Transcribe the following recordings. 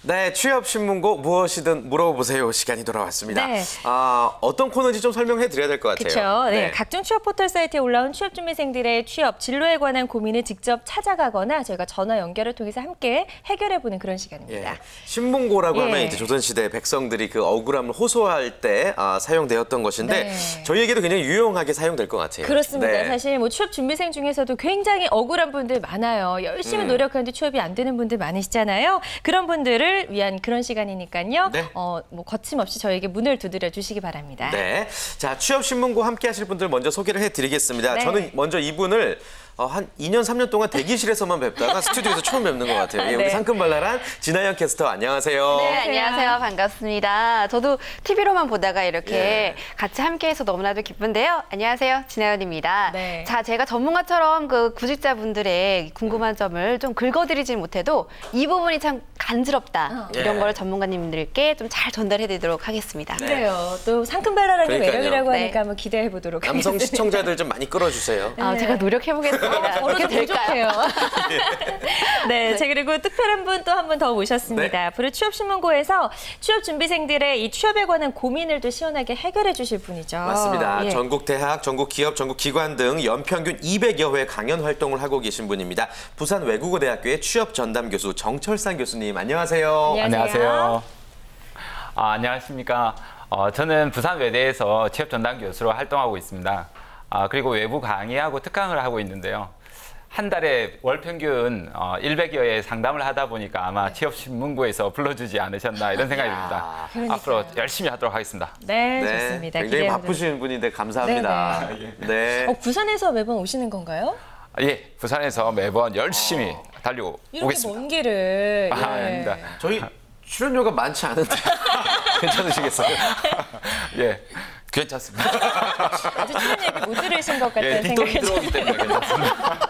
네, 취업신문고 무엇이든 물어보세요 시간이 돌아왔습니다. 네. 어떤 코너인지 좀 설명해 드려야 될 것 같아요. 그렇죠. 네. 각종 취업 포털 사이트에 올라온 취업준비생들의 취업, 진로에 관한 고민을 직접 찾아가거나 저희가 전화 연결을 통해서 함께 해결해보는 그런 시간입니다. 예. 신문고라고 하면 이제 조선시대 백성들이 그 억울함을 호소할 때 사용되었던 것인데 네. 저희에게도 굉장히 유용하게 사용될 것 같아요. 그렇습니다. 네. 사실 뭐 취업준비생 중에서도 굉장히 억울한 분들 많아요. 열심히 노력하는데 취업이 안 되는 분들 많으시잖아요. 그런 분들을 위한 그런 시간이니까요. 네. 뭐 거침없이 저에게 문을 두드려 주시기 바랍니다. 네. 자, 취업신문고 함께 하실 분들 먼저 소개를 해드리겠습니다. 네. 저는 먼저 이분을 한 2년, 3년 동안 대기실에서만 뵙다가 스튜디오에서 처음 뵙는 것 같아요. 예, 우리 네. 상큼발랄한 진아연 캐스터 안녕하세요. 네, 안녕하세요. 반갑습니다. 저도 TV로만 보다가 이렇게 예. 같이 함께해서 너무나도 기쁜데요. 안녕하세요. 진아연입니다. 네. 자, 제가 전문가처럼 그 구직자분들의 궁금한 점을 좀 긁어드리진 못해도 이 부분이 참 간지럽다. 이런 예. 걸 전문가님들께 좀 잘 전달해드리도록 하겠습니다. 그래요. 또 상큼발랄한 게 그러니까요. 매력이라고 네. 하니까 한번 기대해 보도록 남성 하겠습니다. 시청자들 좀 많이 끌어주세요. 제가 노력해보겠습니다. 저도 부족해요. 네, 자 그리고 특별한 분 또 한 분 더 모셨습니다. 네. 앞으로 취업신문고에서 취업준비생들의 이 취업에 관한 고민을 또 시원하게 해결해 주실 분이죠. 맞습니다. 예. 전국 대학, 전국 기업, 전국 기관 등 연평균 200여 회 강연 활동을 하고 계신 분입니다. 부산 외국어대학교의 취업 전담 교수 정철상 교수님 안녕하세요. 안녕하세요. 안녕하십니까. 저는 부산 외대에서 취업 전담 교수로 활동하고 있습니다. 그리고 외부 강의하고 특강을 하고 있는데요. 한 달에 월 평균 100여 회 상담을 하다 보니까 아마 취업신문고에서 불러주지 않으셨나 이런 생각이 듭니다. 그러니까요. 앞으로 열심히 하도록 하겠습니다. 네, 좋습니다. 굉장히 기대해보도록. 바쁘신 분인데 감사합니다. 네. 부산에서 매번 오시는 건가요? 예, 부산에서 매번 열심히 달리고 이렇게 오겠습니다. 먼 길을. 예. 아닙니다. 저희 출연료가 많지 않은데 괜찮으시겠어요? 예, 괜찮습니다. 아주 출연 얘기 못 들으신 것 같다는 예, 뒷돈이 생각이 들어오기 때문에 괜찮습니다.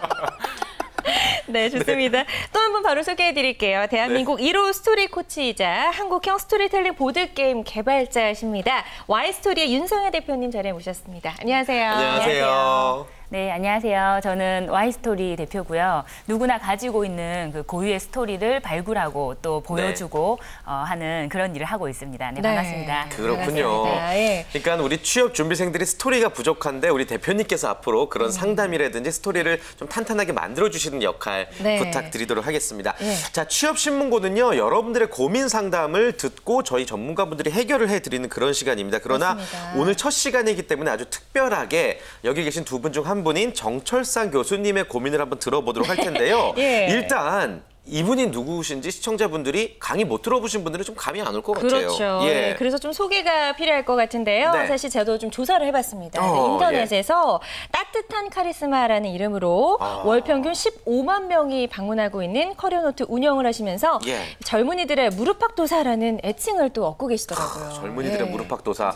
네, 좋습니다. 또 한 분 바로 소개해드릴게요. 대한민국 1호 스토리 코치이자 한국형 스토리텔링 보드게임 개발자이십니다. Y스토리의 윤성혜 대표님 자리에 모셨습니다. 안녕하세요. 안녕하세요. 네, 안녕하세요. 저는 Y스토리 대표고요. 누구나 가지고 있는 그 고유의 스토리를 발굴하고 또 보여주고 하는 그런 일을 하고 있습니다. 네, 반갑습니다. 그렇군요. 반갑습니다. 예. 그러니까 우리 취업 준비생들이 스토리가 부족한데 우리 대표님께서 앞으로 그런 상담이라든지 스토리를 좀 탄탄하게 만들어주시는 역할 네. 부탁드리도록 하겠습니다. 예. 자, 취업신문고는요. 여러분들의 고민 상담을 듣고 저희 전문가분들이 해결을 해드리는 그런 시간입니다. 그러나 맞습니다. 오늘 첫 시간이기 때문에 아주 특별하게 여기 계신 두 분 중 한 분인 정철상 교수님의 고민을 한번 들어보도록 할 텐데요. 예. 일단 이분이 누구신지 시청자분들이 강의 못 들어보신 분들은 좀 감이 안 올 것 같아요. 그렇죠. 예. 예, 그래서 좀 소개가 필요할 것 같은데요. 네. 사실 저도 좀 조사를 해봤습니다. 어, 인터넷에서 따뜻한 카리스마라는 이름으로 월 평균 15만 명이 방문하고 있는 커리어노트 운영을 하시면서 예. 젊은이들의 무릎팍도사라는 애칭을 또 얻고 계시더라고요. 젊은이들의 예. 무릎팍도사.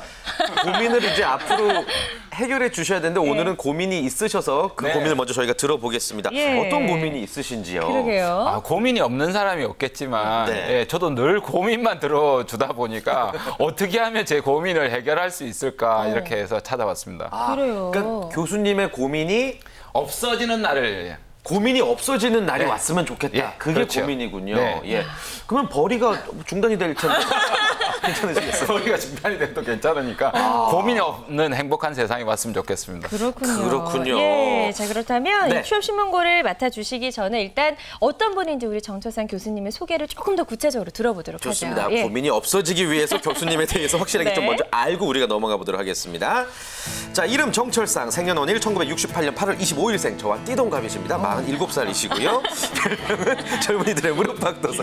고민을 이제 앞으로 해결해 주셔야 되는데 오늘은 고민이 있으셔서 그 네. 고민을 먼저 저희가 들어보겠습니다. 예. 어떤 고민이 있으신지요? 그러게요. 고민이 없는 사람이 없겠지만 네. 예, 저도 늘 고민만 들어주다 보니까 어떻게 하면 제 고민을 해결할 수 있을까 이렇게 해서 찾아봤습니다. 그래요. 그러니까 교수님의 없어지는 날을 고민이 없어지는 날이 네. 왔으면 좋겠다. 예, 그게 그렇죠. 고민이군요. 네. 예. 그러면 벌이가 중단이 될 텐데 괜찮으시겠어요? 소리가 중단이 돼도 괜찮으니까 고민이 없는 행복한 세상이 왔으면 좋겠습니다. 그렇군요. 그렇군요. 예, 자 그렇다면 네. 이 취업신문고를 맡아주시기 전에 일단 어떤 분인지 우리 정철상 교수님의 소개를 조금 더 구체적으로 들어보도록 좋습니다. 하죠. 예. 고민이 없어지기 위해서 교수님에 대해서 확실하게 네. 좀 먼저 알고 우리가 넘어가 보도록 하겠습니다. 자, 이름 정철상, 생년원일 1968년 8월 25일생, 저와 띠동갑이십니다. 47살이시고요. 별명은 젊은이들의 무릎팍도사.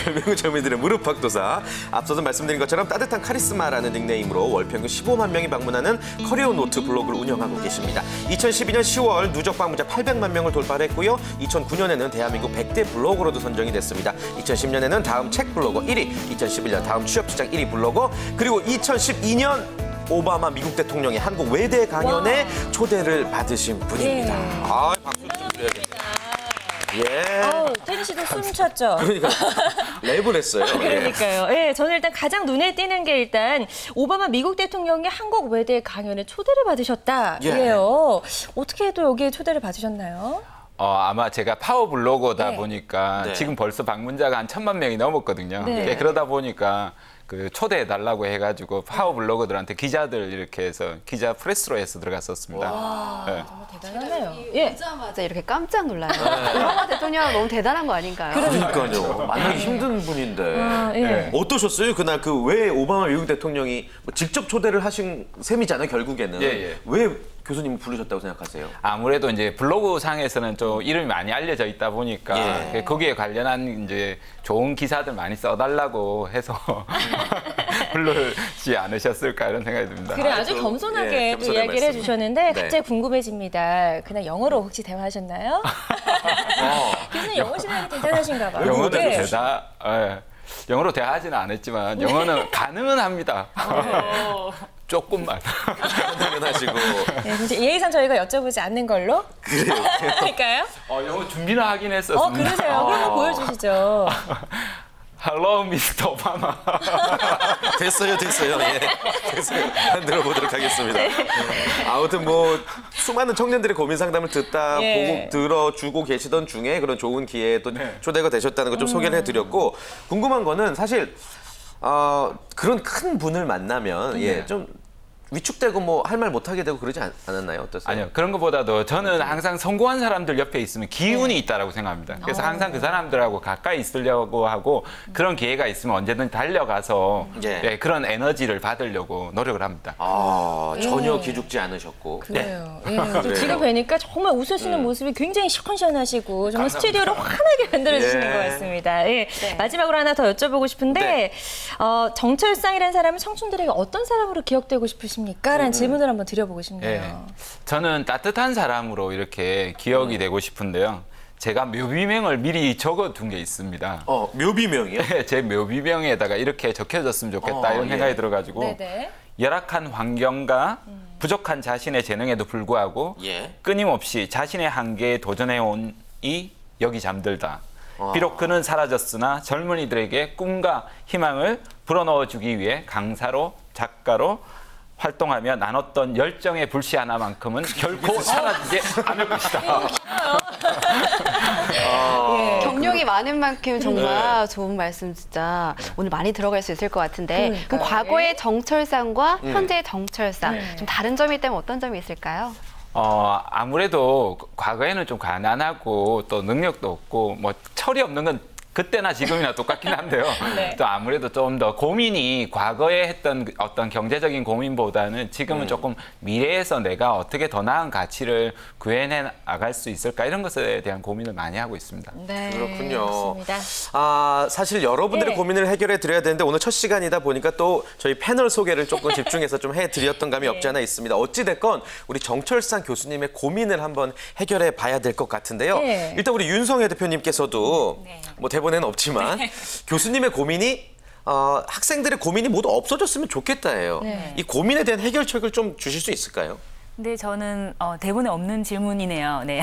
별명은 젊은이들의 무릎팍도사. 앞서서 말씀드린 것처럼 따뜻한 카리스마라는 닉네임으로 월 평균 15만 명이 방문하는 커리어노트 블로그를 운영하고 계십니다. 2012년 10월 누적 방문자 800만 명을 돌파했고요. 2009년에는 대한민국 100대 블로거로도 선정이 됐습니다. 2010년에는 다음 책 블로거 1위, 2011년 다음 취업시장 1위 블로거, 그리고 2012년 오바마 미국 대통령의 한국 외대 강연에 초대를 받으신 분입니다. 예. 박수 좀 드려야겠네요. 예. 태진 씨도 숨 찼죠? 그러니까 랩을 했어요. 예. 그러니까요. 예, 저는 일단 가장 눈에 띄는 게 일단 오바마 미국 대통령이 한국 외대 강연에 초대를 받으셨다. 예. 이래요. 어떻게 또 여기에 초대를 받으셨나요? 아마 제가 파워블로거다 네. 보니까 네. 지금 벌써 방문자가 한 1,000만 명이 넘었거든요. 네. 예, 그러다 보니까 그 초대해달라고 해가지고 파워블로거들한테 기자들 이렇게 해서 기자 프레스로 해서 들어갔었습니다. 예. 대단하네요. 예. 보자마자 이렇게 깜짝 놀라요. 오바마 대통령 너무 대단한 거 아닌가요? 그러니까요. 만나기 힘든 분인데. 아, 예. 네. 어떠셨어요? 그날 그 왜 오바마 미국 대통령이 뭐 직접 초대를 하신 셈이잖아요, 결국에는. 예, 예. 왜 교수님을 부르셨다고 생각하세요? 아무래도 이제 블로그 상에서는 좀 이름이 많이 알려져 있다 보니까 예. 거기에 관련한 이제 좋은 기사들 많이 써달라고 해서 불러지 않으셨을까 이런 생각이 듭니다. 그래 아주 좀, 겸손하게 예, 또 겸손한 이야기를 말씀. 해주셨는데 네. 갑자기 궁금해집니다. 그날 영어로 혹시 대화하셨나요? 교수님 영어 실력이 대단하신가 봐요. 영어도 네. 영어로 대화하지는 않았지만 영어는 가능은 합니다. 조금만. 당연하시고. 네, 진짜 예의상 저희가 여쭤보지 않는 걸로 그래요. 할까요? 영어 준비는 하긴 했었습니다. 그러세요. 그럼 보여주시죠. Hello, Mr. Obama. 됐어요. 예. 됐어요. 한번 들어보도록 하겠습니다. 아무튼 뭐 수많은 청년들의 고민 상담을 듣다 예. 보고 들어주고 계시던 중에 그런 좋은 기회에 또 초대가 되셨다는 걸 좀 소개를 해드렸고 궁금한 거는 사실 그런 큰 분을 만나면 좀 위축되고 뭐 할 말 못하게 되고 그러지 않았나요? 어떠세요? 아니요. 그런 것보다도 저는 항상 성공한 사람들 옆에 있으면 기운이 있다라고 생각합니다. 그래서 항상 그 사람들하고 가까이 있으려고 하고 그런 기회가 있으면 언제든 달려가서 예. 그런 에너지를 받으려고 노력을 합니다. 전혀 기죽지 않으셨고. 그래요. 예. 또 지금 뵈니까 정말 웃으시는 모습이 굉장히 시원시원하시고 정말 스튜디오를 환하게 만들어주시는 예. 것 같습니다. 예. 마지막으로 하나 더 여쭤보고 싶은데 네. 정철상이라는 사람은 청춘들에게 어떤 사람으로 기억되고 싶으십니까? 라는 질문을 한번 드려보고 싶네요. 예. 저는 따뜻한 사람으로 이렇게 기억이 되고 싶은데요. 제가 묘비명을 미리 적어둔 게 있습니다. 묘비명이요? 제 묘비명에다가 이렇게 적혀졌으면 좋겠다 이런 예. 생각이 들어가지고 네네. 열악한 환경과 부족한 자신의 재능에도 불구하고 예. 끊임없이 자신의 한계에 도전해온 이 여기 잠들다. 비록 그는 사라졌으나 젊은이들에게 꿈과 희망을 불어넣어주기 위해 강사로 작가로 활동하며 나눴던 열정의 불씨 하나만큼은 결코 사라지지 않을 것이다. 경력이 많은 만큼 정말 좋은 말씀 진짜 오늘 많이 들어갈 수 있을 것 같은데 그럼 과거의 정철상과 현재의 정철상 좀 다른 점이 있다면 어떤 점이 있을까요? 아무래도 과거에는 좀 가난하고 또 능력도 없고 뭐 철이 없는 건 그때나 지금이나 똑같긴 한데요. 네. 또 아무래도 좀 더 고민이 과거에 했던 어떤 경제적인 고민보다는 지금은 조금 미래에서 내가 어떻게 더 나은 가치를 구해내 나갈 수 있을까 이런 것에 대한 고민을 많이 하고 있습니다. 네, 그렇군요. 그렇습니다. 사실 여러분들의 네. 고민을 해결해 드려야 되는데 오늘 첫 시간이다 보니까 또 저희 패널 소개를 조금 집중해서 좀 해드렸던 감이 없지 않아 있습니다. 어찌됐건 우리 정철상 교수님의 고민을 한번 해결해 봐야 될 것 같은데요. 네. 일단 우리 윤성혜 대표님께서도 뭐 대본에는 없지만 교수님의 고민이 학생들의 고민이 모두 없어졌으면 좋겠다예요. 네. 이 고민에 대한 해결책을 좀 주실 수 있을까요? 근데 저는 대본에 없는 질문이네요. 네.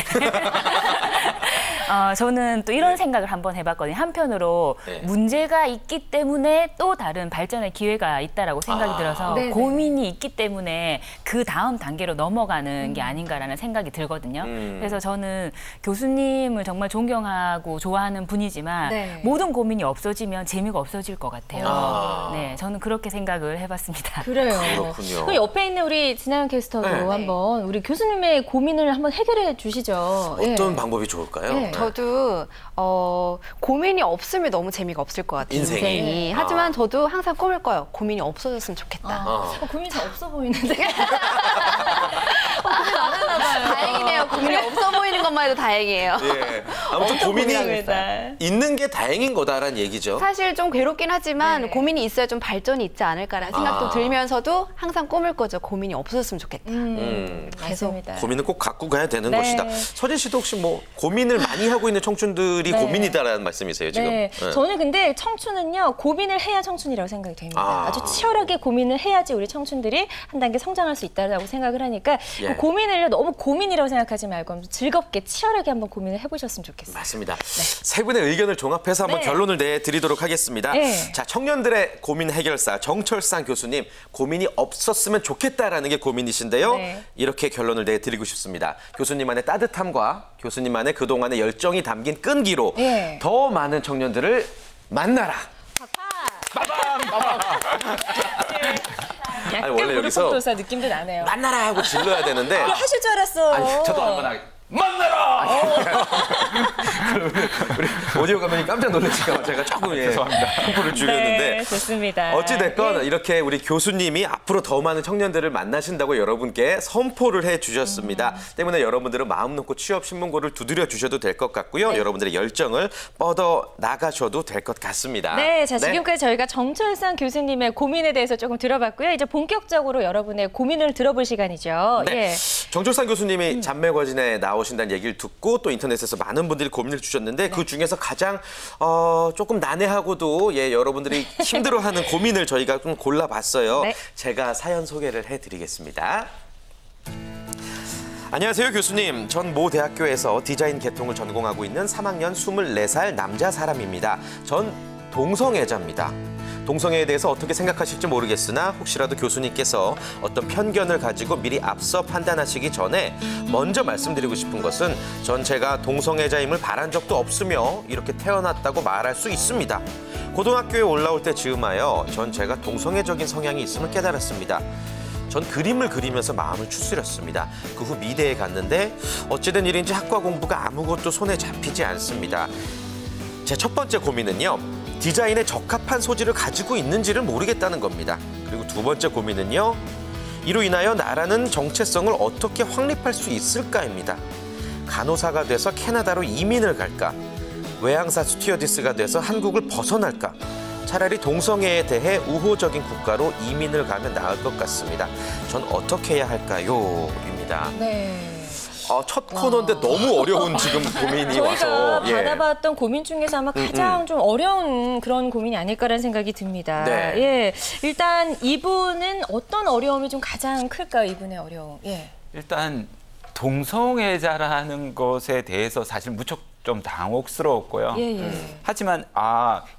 저는 또 이런 생각을 한번 해봤거든요. 한편으로 네. 문제가 있기 때문에 또 다른 발전의 기회가 있다라고 생각이 들어서 네네. 고민이 있기 때문에 그 다음 단계로 넘어가는 게 아닌가라는 생각이 들거든요. 그래서 저는 교수님을 정말 존경하고 좋아하는 분이지만 네. 모든 고민이 없어지면 재미가 없어질 것 같아요. 네, 저는 그렇게 생각을 해봤습니다. 그래요. 그렇군요. 그럼 옆에 있는 우리 진아영 캐스터도 네. 한번 우리 교수님의 고민을 한번 해결해 주시죠. 어떤 예. 방법이 좋을까요? 네. 저도 고민이 없으면 너무 재미가 없을 것 같아요. 인생이. 하지만 저도 항상 꿈을 꿔요. 고민이 없어졌으면 좋겠다. 고민이 잘 없어 보이는데. 다행이네요. 고민이 없어 보이는 것만 해도 다행이에요. 예. 아무튼 고민이 고민입니다. 있는 게 다행인 거다라는 얘기죠. 사실 좀 괴롭긴 하지만 고민이 있어야 좀 발전이 있지 않을까라는 생각도 들면서도 항상 꿈을 꿔죠. 고민이 없어졌으면 좋겠다. 맞습니다. 고민은 꼭 갖고 가야 되는 네. 것이다. 서진 씨도 혹시 뭐 고민을 많이 하고 있는 청춘들이 네. 고민이다라는 말씀이세요, 지금. 네. 저는 근데 청춘은요, 고민을 해야 청춘이라고 생각이 됩니다. 아주 치열하게 고민을 해야지 우리 청춘들이 한 단계 성장할 수 있다고 생각을 하니까 예. 고민을 너무 고민이라고 생각하지 말고 즐겁게 치열하게 한번 고민을 해보셨으면 좋겠어요. 맞습니다. 세 분의 의견을 종합해서 한번 네. 결론을 내드리도록 하겠습니다. 네. 자, 청년들의 고민 해결사 정철상 교수님, 고민이 없었으면 좋겠다라는 게 고민이신데요. 네. 이렇게 결론을 내드리고 싶습니다. 교수님만의 따뜻함과 교수님만의 그동안의 열정이 담긴 끈기로 네. 더 많은 청년들을 만나라. 약간 아니, 원래 여기서 무릎도사 느낌도 나네요. 만나라 하고 질러야 되는데 하실 줄 알았어. 아니, 저도 한번 하게. 만나라! 우리 오디오 감독님 깜짝 놀라실까 봐 제가 조금 템포를 줄였는데 네, 좋습니다. 어찌됐건 이렇게 우리 교수님이 앞으로 더 많은 청년들을 만나신다고 여러분께 선포를 해주셨습니다. 때문에 여러분들은 마음 놓고 취업신문고를 두드려 주셔도 될 것 같고요. 여러분들의 열정을 뻗어 나가셔도 될 것 같습니다. 네, 자 지금까지 저희가 정철상 교수님의 고민에 대해서 조금 들어봤고요. 이제 본격적으로 여러분의 고민을 들어볼 시간이죠. 네. 예. 정철상 교수님이 잠매거진에 나오신다는 얘기를 듣고 또 인터넷에서 많은 분들이 고민을 주셨는데 그 중에서 가장 조금 난해하고도 여러분들이 힘들어하는 고민을 저희가 좀 골라봤어요. 네. 제가 사연 소개를 해드리겠습니다. 안녕하세요, 교수님. 전 모 대학교에서 디자인 계통을 전공하고 있는 3학년 24살 남자 사람입니다. 전 동성애자입니다. 동성애에 대해서 어떻게 생각하실지 모르겠으나 혹시라도 교수님께서 어떤 편견을 가지고 미리 앞서 판단하시기 전에 먼저 말씀드리고 싶은 것은 전 제가 동성애자임을 바란 적도 없으며 이렇게 태어났다고 말할 수 있습니다. 고등학교에 올라올 때 즈음하여 전 제가 동성애적인 성향이 있음을 깨달았습니다. 전 그림을 그리면서 마음을 추스렸습니다. 그 후 미대에 갔는데 어찌된 일인지 학과 공부가 아무것도 손에 잡히지 않습니다. 제 첫 번째 고민은요. 디자인에 적합한 소질을 가지고 있는지를 모르겠다는 겁니다. 그리고 두 번째 고민은요. 이로 인하여 나라는 정체성을 어떻게 확립할 수 있을까입니다. 간호사가 돼서 캐나다로 이민을 갈까? 외항사 스튜어디스가 돼서 한국을 벗어날까? 차라리 동성애에 대해 우호적인 국가로 이민을 가면 나을 것 같습니다. 전 어떻게 해야 할까요? 입니다. 네. 첫 코너인데 너무 어려운 지금 고민이 저희가 와서 받아봤던 고민 중에서 아마 가장 좀 어려운 그런 고민이 아닐까라는 생각이 듭니다. 네. 예, 일단 이분은 어떤 어려움이 좀 가장 클까요? 이분의 어려움. 예. 일단 동성애자라는 것에 대해서 사실 무척 좀 당혹스러웠고요. 예. 하지만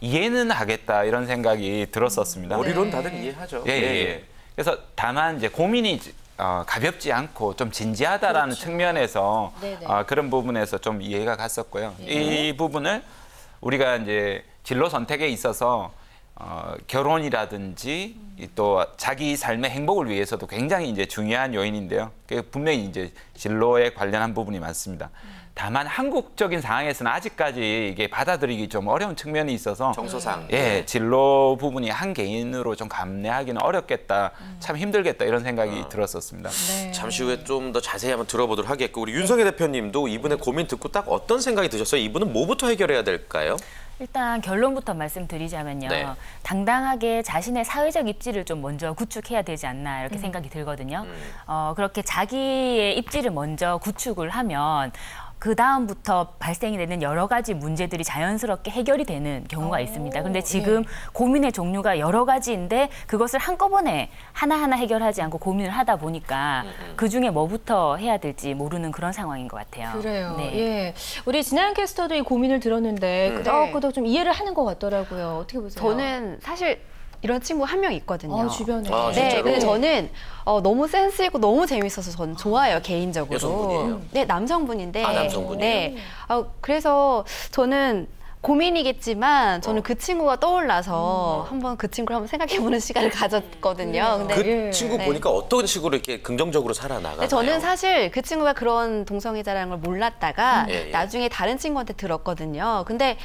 이해는 하겠다 이런 생각이 들었었습니다. 머리로는 다들 이해하죠. 예. 그래서 다만 이제 고민이 가볍지 않고 좀 진지하다라는 측면에서 네네. 그런 부분에서 좀 이해가 갔었고요. 이 부분을 우리가 이제 진로 선택에 있어서 결혼이라든지 또 자기 삶의 행복을 위해서도 굉장히 이제 중요한 요인인데요. 분명히 이제 진로에 관련한 부분이 많습니다. 다만 한국적인 상황에서는 아직까지 이게 받아들이기 좀 어려운 측면이 있어서 정서상. 진로 부분이 한 개인으로 좀 감내하기는 어렵겠다, 참 힘들겠다 이런 생각이 들었었습니다. 네. 잠시 후에 좀 더 자세히 한번 들어보도록 하겠고 우리 윤성애 대표님도 이분의 고민 듣고 딱 어떤 생각이 드셨어요? 이분은 뭐부터 해결해야 될까요? 일단 결론부터 말씀드리자면요. 네. 당당하게 자신의 사회적 입지를 좀 먼저 구축해야 되지 않나 이렇게 생각이 들거든요. 그렇게 자기의 입지를 먼저 구축을 하면 그 다음부터 발생이 되는 여러 가지 문제들이 자연스럽게 해결이 되는 경우가 있습니다. 그런데 지금 고민의 종류가 여러 가지인데 그것을 한꺼번에 하나하나 해결하지 않고 고민을 하다 보니까 그중에 뭐부터 해야 될지 모르는 그런 상황인 것 같아요. 그래요. 네. 예. 우리 진아연 캐스터도 이 고민을 들었는데 끄덕끄덕 좀 이해를 하는 것 같더라고요. 어떻게 보세요? 저는 사실 이런 친구 한 명 있거든요. 주변에. 아, 네, 진짜로? 근데 저는 너무 센스 있고 너무 재밌어서 저는 좋아요, 개인적으로. 여성분이에요? 네, 남성분인데. 남성분이에요? 네. 그래서 저는 고민이겠지만 저는 그 친구가 떠올라서 한번 그 친구를 한번 생각해보는 시간을 가졌거든요. 근데 그 친구 네. 보니까 어떤 식으로 이렇게 긍정적으로 살아나가나요? 근데 저는 사실 그 친구가 그런 동성애자라는 걸 몰랐다가 예. 나중에 다른 친구한테 들었거든요. 근데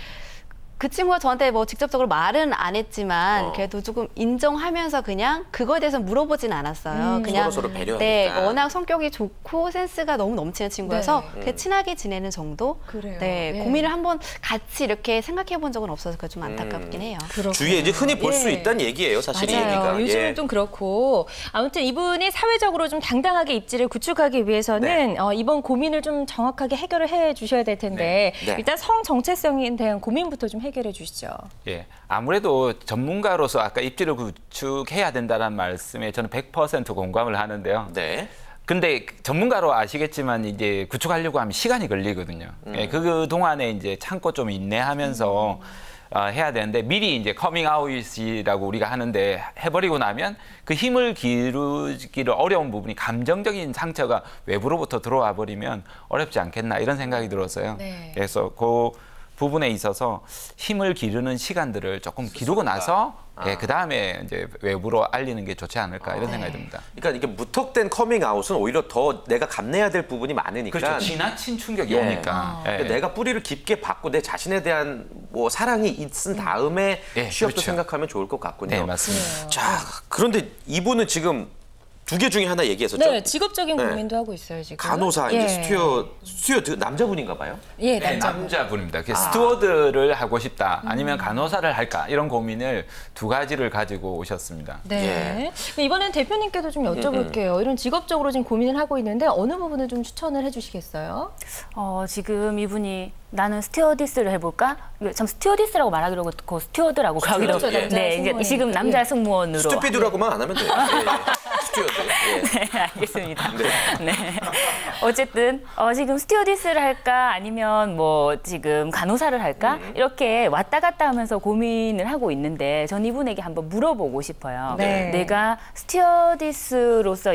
그 친구가 저한테 뭐 직접적으로 말은 안 했지만 그래도 조금 인정하면서 그냥 그거에 대해서 물어보진 않았어요. 그냥 서로 배려하니까. 네, 워낙 성격이 좋고 센스가 너무 넘치는 친구여서 그냥 친하게 지내는 정도. 그래요. 네, 예. 고민을 한번 같이 이렇게 생각해 본 적은 없어서 그게 좀 안타깝긴 해요. 주위에 이제 흔히 볼 수 예. 있다는 얘기예요, 사실 이 맞아요. 얘기가. 요즘은 예. 좀 그렇고 아무튼 이분이 사회적으로 좀 당당하게 입지를 구축하기 위해서는 네. 이번 고민을 좀 정확하게 해결을 해 주셔야 될 텐데 네. 일단 성 정체성에 대한 고민부터 좀 해결해 주시죠. 예, 아무래도 전문가로서 아까 입지를 구축해야 된다는 말씀에 저는 100% 공감을 하는데요. 네. 근데 전문가로 아시겠지만 이제 구축하려고 하면 시간이 걸리거든요. 예, 그 동안에 이제 참고 좀 인내하면서 해야 되는데 미리 이제 커밍아웃이라고 우리가 하는데 해버리고 나면 그 힘을 기르기를 어려운 부분이 감정적인 상처가 외부로부터 들어와 버리면 어렵지 않겠나 이런 생각이 들어서요. 네. 그래서 그 부분에 있어서 힘을 기르는 시간들을 조금 기르고 나서 예, 그 다음에 이제 외부로 알리는 게 좋지 않을까 이런 생각이 듭니다. 그러니까 이게 무턱된 커밍아웃은 오히려 더 내가 감내해야 될 부분이 많으니까. 그렇죠. 지나친 충격이 예. 오니까. 예. 그러니까 내가 뿌리를 깊게 받고 내 자신에 대한 뭐 사랑이 있은 다음에 예, 취업도 그렇죠. 생각하면 좋을 것 같군요. 네, 맞습니다. 자, 그런데 이분은 지금 두 개 중에 하나 얘기했었죠. 네, 직업적인 네. 고민도 하고 있어요 지금. 간호사 예. 이제 스튜어드 남자분인가 봐요. 예, 네, 남자분. 남자분입니다. 스튜어드를 하고 싶다, 아니면 간호사를 할까 이런 고민을 두 가지를 가지고 오셨습니다. 네. 이번엔 대표님께도 좀 여쭤볼게요. 이런 직업적으로 지금 고민을 하고 있는데 어느 부분을 좀 추천을 해주시겠어요? 지금 이분이 나는 스튜어디스를 해볼까? 참 스튜어디스라고 말하기로 그 스튜어드라고 하기로. 그렇죠, 남자 네, 이제 승무원이니까. 지금 남자 승무원으로. 스튜피드라고만 안 하면 돼요. 예. 스튜어드. 예. 네, 알겠습니다. 네. 어쨌든 지금 스튜어디스를 할까 아니면 뭐 지금 간호사를 할까 이렇게 왔다 갔다 하면서 고민을 하고 있는데 전 이분에게 한번 물어보고 싶어요. 네. 내가 스튜어디스로서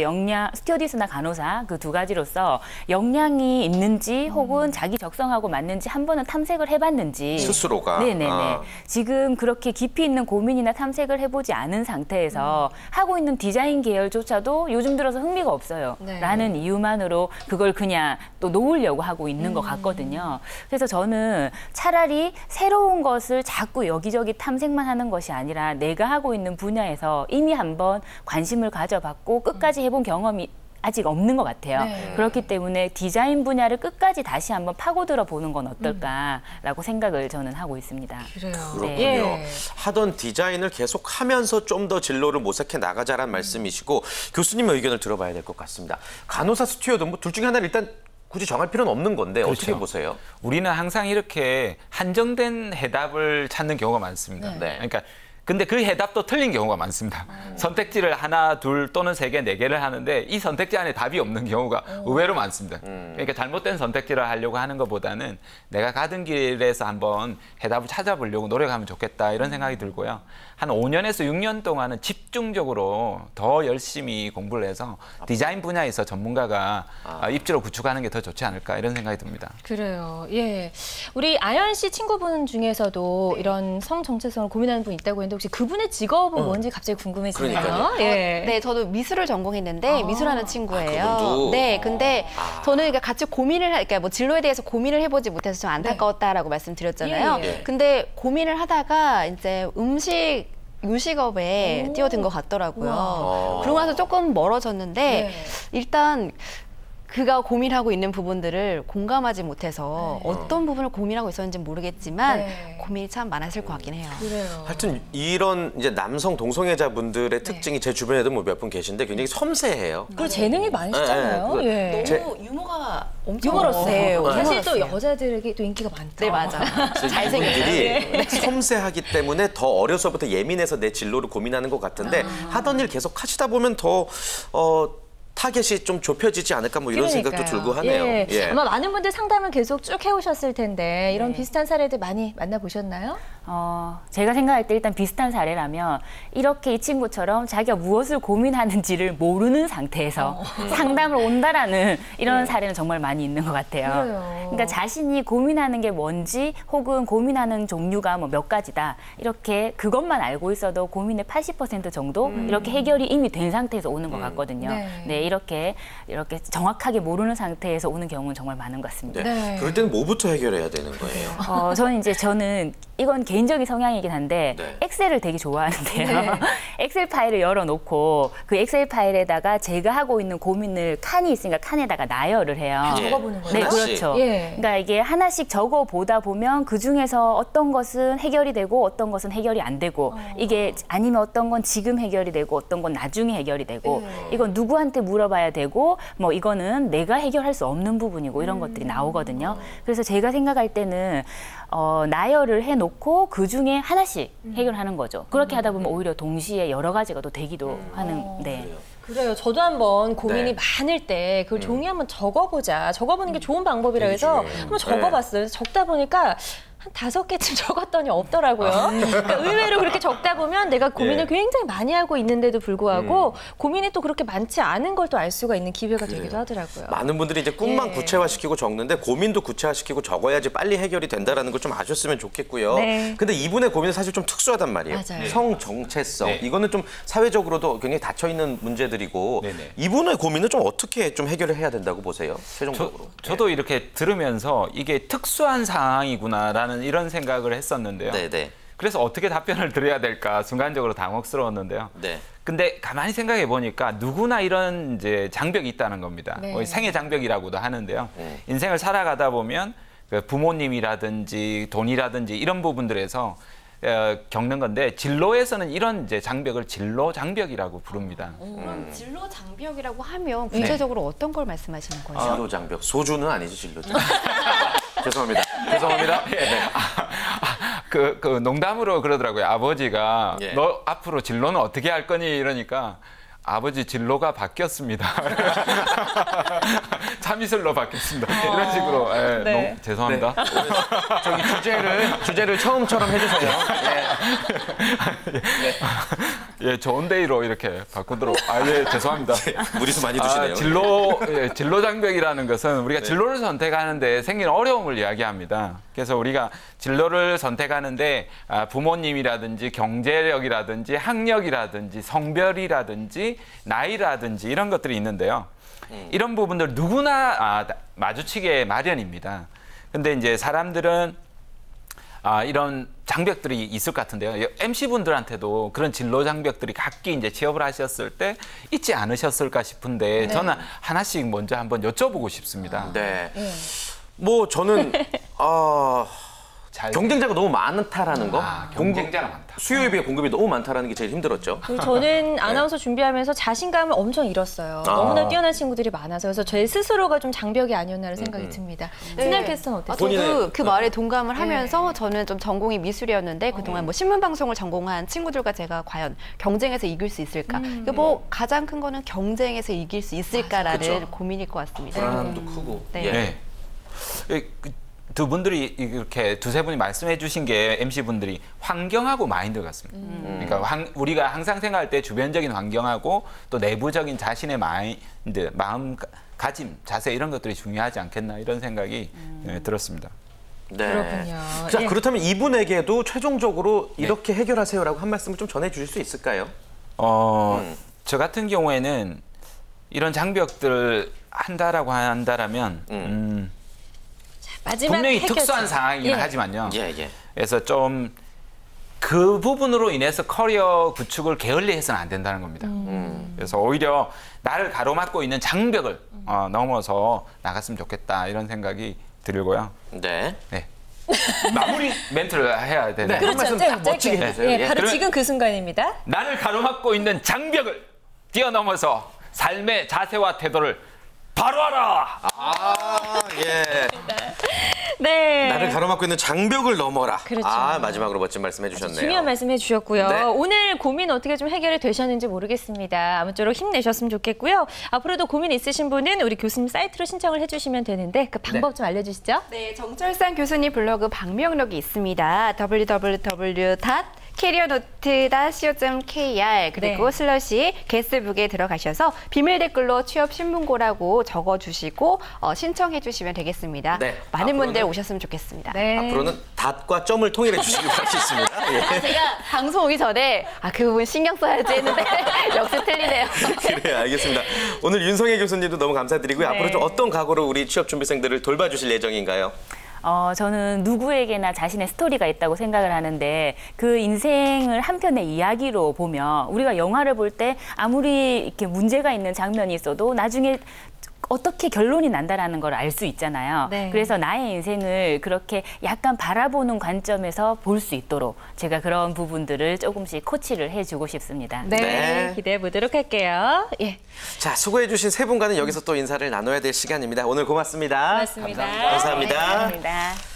스튜어디스나 간호사 그 두 가지로서 역량이 있는지 혹은 자기 적성하고 맞는지 한 번은 탐색을 해봤는지. 스스로가. 네네네. 아. 지금 그렇게 깊이 있는 고민이나 탐색을 해보지 않은 상태에서 하고 있는 디자인 계열조차도 요즘 들어서 흥미가 없어요. 네. 라는 이유만으로 그걸 그냥 또 놓으려고 하고 있는 것 같거든요. 그래서 저는 차라리 새로운 것을 자꾸 여기저기 탐색만 하는 것이 아니라 내가 하고 있는 분야에서 이미 한번 관심을 가져봤고 끝까지 해본 경험이 아직 없는 것 같아요. 네. 그렇기 때문에 디자인 분야를 끝까지 다시 한번 파고들어 보는 건 어떨까라고 생각을 저는 하고 있습니다. 그래요. 그렇군요. 예. 하던 디자인을 계속하면서 좀 더 진로를 모색해 나가자라는 말씀이시고 교수님의 의견을 들어봐야 될 것 같습니다. 간호사, 스튜어드 뭐 둘 중에 하나를 일단 굳이 정할 필요는 없는 건데 어떻게 그렇죠. 보세요? 우리는 항상 이렇게 한정된 해답을 찾는 경우가 많습니다. 네. 그러니까 근데 그 해답도 틀린 경우가 많습니다. 선택지를 하나, 둘 또는 세 개, 네 개를 하는데 이 선택지 안에 답이 없는 경우가 의외로 많습니다. 그러니까 잘못된 선택지를 하려고 하는 것보다는 내가 가던 길에서 한번 해답을 찾아보려고 노력하면 좋겠다 이런 생각이 들고요. 한 5년에서 6년 동안은 집중적으로 더 열심히 공부를 해서 디자인 분야에서 전문가가 입지로 구축하는 게 더 좋지 않을까 이런 생각이 듭니다. 그래요. 예. 우리 아연 씨 친구분 중에서도 이런 성 정체성을 고민하는 분 있다고 했는데 혹시 그분의 직업은 뭔지 갑자기 궁금해지네요. 그러니까요. 예. 네, 저도 미술을 전공했는데 미술하는 친구예요. 그분도? 네, 근데 저는 그러니까 같이 그러니까 뭐 진로에 대해서 고민을 해보지 못해서 좀 안타까웠다라고 말씀드렸잖아요. 예, 예. 근데 고민을 하다가 이제 요식업에 뛰어든 것 같더라고요. 그러고 나서 조금 멀어졌는데 네. 일단 그가 고민하고 있는 부분들을 공감하지 못해서 어떤 부분을 고민하고 있었는지 모르겠지만 네. 고민이 참 많았을 것 같긴 해요. 그래요. 하여튼 이런 이제 남성 동성애자분들의 특징이 제 주변에도 뭐 몇 분 계신데 굉장히 섬세해요. 그리고 재능이 많으시잖아요. 네, 예. 너무 유머가 엄청 유머러스해요. 네, 사실 또 유머러스해요. 여자들에게 또 인기가 많다. 네, 맞아. 이분들이 섬세하기 때문에 더 어려서부터 예민해서 내 진로를 고민하는 것 같은데 하던 일 계속 하시다 보면 더 타겟이 좀 좁혀지지 않을까 뭐 이런 생각도 들고 하네요. 예. 예. 아마 많은 분들 상담을 계속 쭉 해오셨을 텐데 이런 비슷한 사례들 많이 만나보셨나요? 제가 생각할 때 일단 비슷한 사례라면 이렇게 이 친구처럼 자기가 무엇을 고민하는지를 모르는 상태에서 상담을 온다라는 이런 사례는 정말 많이 있는 것 같아요. 그래요. 그러니까 자신이 고민하는 게 뭔지 혹은 고민하는 종류가 뭐 몇 가지다 이렇게 그것만 알고 있어도 고민의 80% 정도 이렇게 해결이 이미 된 상태에서 오는 것 같거든요. 네. 네, 이렇게 정확하게 모르는 상태에서 오는 경우는 정말 많은 것 같습니다. 네. 그럴 때는 뭐부터 해결해야 되는 거예요? 저는 이건 개인적인 성향이긴 한데 네. 엑셀을 되게 좋아하는데요. 엑셀 파일을 열어놓고 그 엑셀 파일에다가 제가 하고 있는 고민을 칸이 있으니까 칸에다가 나열을 해요. 적어보는 거예요? 네, 하나씩? 그렇죠. 예. 그러니까 이게 하나씩 적어보다 보면 그 중에서 어떤 것은 해결이 되고 어떤 것은 해결이 안 되고 이게 아니면 어떤 건 지금 해결이 되고 어떤 건 나중에 해결이 되고 이건 누구한테 물어봐야 되고 뭐 이거는 내가 해결할 수 없는 부분이고 이런 것들이 나오거든요. 그래서 제가 생각할 때는 나열을 해놓고 그 중에 하나씩 해결하는 거죠. 그렇게 하다 보면 오히려 동시에 여러 가지가 또 되기도 하는. 네. 그래요. 저도 한번 고민이 네. 많을 때 그걸 종이 한번 적어보자. 적어보는 게 좋은 방법이라 해서 중요해요. 한번 적어봤어요. 그래서 적다 보니까 한 5개쯤 적었더니 없더라고요. 그러니까 의외로 그렇게 적다 보면 내가 고민을 예. 굉장히 많이 하고 있는데도 불구하고 고민이 또 그렇게 많지 않은 걸 또 알 수가 있는 기회가 되기도 하더라고요. 많은 분들이 이제 꿈만 예. 구체화시키고 적는데 고민도 구체화시키고 적어야지 빨리 해결이 된다라는 걸 좀 아셨으면 좋겠고요. 네. 근데 이분의 고민은 사실 좀 특수하단 말이에요. 맞아요. 성 정체성. 네. 이거는 좀 사회적으로도 굉장히 닫혀 있는 문제들이고 네네. 이분의 고민은 좀 어떻게 좀 해결을 해야 된다고 보세요? 최종적으로. 저도 이렇게 들으면서 이게 특수한 상황이구나라는 이런 생각을 했었는데요. 네. 그래서 어떻게 답변을 드려야 될까 순간적으로 당혹스러웠는데요. 네. 근데 가만히 생각해 보니까 누구나 이런 이제 장벽이 있다는 겁니다. 네. 생애 장벽이라고도 하는데요. 인생을 살아가다 보면 그 부모님이라든지 돈이라든지 이런 부분들에서 겪는 건데 진로에서는 이런 이제 장벽을 진로 장벽이라고 부릅니다. 그럼 진로 장벽이라고 하면 구체적으로 어떤 걸 말씀하시는 거예요? 진로 장벽. 소주는 아니지 진로 장벽. 죄송합니다. 죄송합니다. 네. 그 농담으로 그러더라고요. 아버지가 예. 너 앞으로 진로는 어떻게 할 거니 이러니까 아버지 진로가 바뀌었습니다. 참이슬로 바뀌었습니다. 이런 식으로. 예, 네. 죄송합니다. 저기 주제를 처음처럼 해주세요. 예, 좋은 데이로 이렇게 바꾸도록. 예, 죄송합니다. 무리수 많이 두시네요. 진로 장벽이라는 것은 우리가 진로를 선택하는데 생기는 어려움을 이야기합니다. 그래서 우리가 진로를 선택하는데 부모님이라든지 경제력이라든지 학력이라든지 성별이라든지 나이라든지 이런 것들이 있는데요. 이런 부분들 누구나 마주치게 마련입니다. 근데 이제 사람들은 이런 장벽들이 있을 것 같은데요. MC분들한테도 그런 진로 장벽들이 각기 이제 취업을 하셨을 때 있지 않으셨을까 싶은데 저는 하나씩 먼저 한번 여쭤보고 싶습니다. 네. 뭐 저는 경쟁자가 너무 많다라는 거. 경쟁자가 많다. 수요에 비해 공급이 너무 많다라는 게 제일 힘들었죠. 그리고 저는 아나운서 준비하면서 자신감을 엄청 잃었어요. 너무나 뛰어난 친구들이 많아서. 그래서 제 스스로가 좀 장벽이 아니었나라는 생각이 듭니다. 신할 캐스터는 어땠어요? 저도 그 말에 동감을 하면서 저는 좀 전공이 미술이었는데 그동안 뭐 신문방송을 전공한 친구들과 제가 과연 경쟁에서 이길 수 있을까? 뭐 가장 큰 거는 경쟁에서 이길 수 있을까라는 그쵸. 고민일 것 같습니다. 불안함도 크고. 네. 예. 두 분들이 이렇게 두세 분이 말씀해 주신 게 MC분들이 환경하고 마인드 같습니다. 그러니까 우리가 항상 생각할 때 주변적인 환경하고 또 내부적인 자신의 마인드, 마음가짐, 자세 이런 것들이 중요하지 않겠나 이런 생각이 들었습니다. 네. 그렇군요. 자, 예. 그렇다면 이분에게도 최종적으로 이렇게 해결하세요라고 한 말씀을 좀 전해 주실 수 있을까요? 저 같은 경우에는 이런 장벽들을 한다라고 한다라면 마지막 분명히 해결책. 특수한 상황이긴 예. 하지만요. 예. 그래서 좀 그 부분으로 인해서 커리어 구축을 게을리해서는 안 된다는 겁니다. 그래서 오히려 나를 가로막고 있는 장벽을 넘어서 나갔으면 좋겠다 이런 생각이 들고요. 네. 네. 마무리 멘트를 해야 되네. 한 말씀 딱 멋지게 해주세요. 예, 바로 그러면- 지금 그 순간입니다. 나를 가로막고 있는 장벽을 뛰어넘어서 삶의 자세와 태도를 바로하라. 예. 네. 나를 가로막고 있는 장벽을 넘어라. 그렇죠. 마지막으로 멋진 말씀 해주셨네요. 중요한 말씀 해주셨고요. 네. 오늘 고민 어떻게 좀 해결이 되셨는지 모르겠습니다. 아무쪼록 힘내셨으면 좋겠고요. 앞으로도 고민 있으신 분은 우리 교수님 사이트로 신청을 해주시면 되는데 그 방법 좀 알려주시죠. 네, 정철상 교수님 블로그 방명록이 있습니다. www.kbs 캐리어노트.co.kr 그리고 네. 슬러시 게스트북에 들어가셔서 비밀 댓글로 취업 신문고라고 적어주시고 신청해 주시면 되겠습니다. 네. 많은 분들 앞으로는- 오셨으면 좋겠습니다. 네. 앞으로는 닷과 점을 통일해 주시길 바라겠습니다. 예. 제가 방송 오기 전에 그 부분 신경 써야지 했는데 역시 틀리네요. 그래 알겠습니다. 오늘 윤성혜 교수님도 너무 감사드리고요. 네. 앞으로 좀 어떤 각오로 우리 취업 준비생들을 돌봐주실 예정인가요? 저는 누구에게나 자신의 스토리가 있다고 생각을 하는데 그 인생을 한 편의 이야기로 보면 우리가 영화를 볼 때 아무리 이렇게 문제가 있는 장면이 있어도 나중에 어떻게 결론이 난다라는 걸 알 수 있잖아요. 네. 그래서 나의 인생을 그렇게 약간 바라보는 관점에서 볼 수 있도록 제가 그런 부분들을 조금씩 코치를 해주고 싶습니다. 네, 네. 기대해 보도록 할게요. 예, 자, 수고해주신 세 분과는 여기서 또 인사를 나눠야 될 시간입니다. 오늘 고맙습니다. 고맙습니다. 감사합니다. 감사합니다.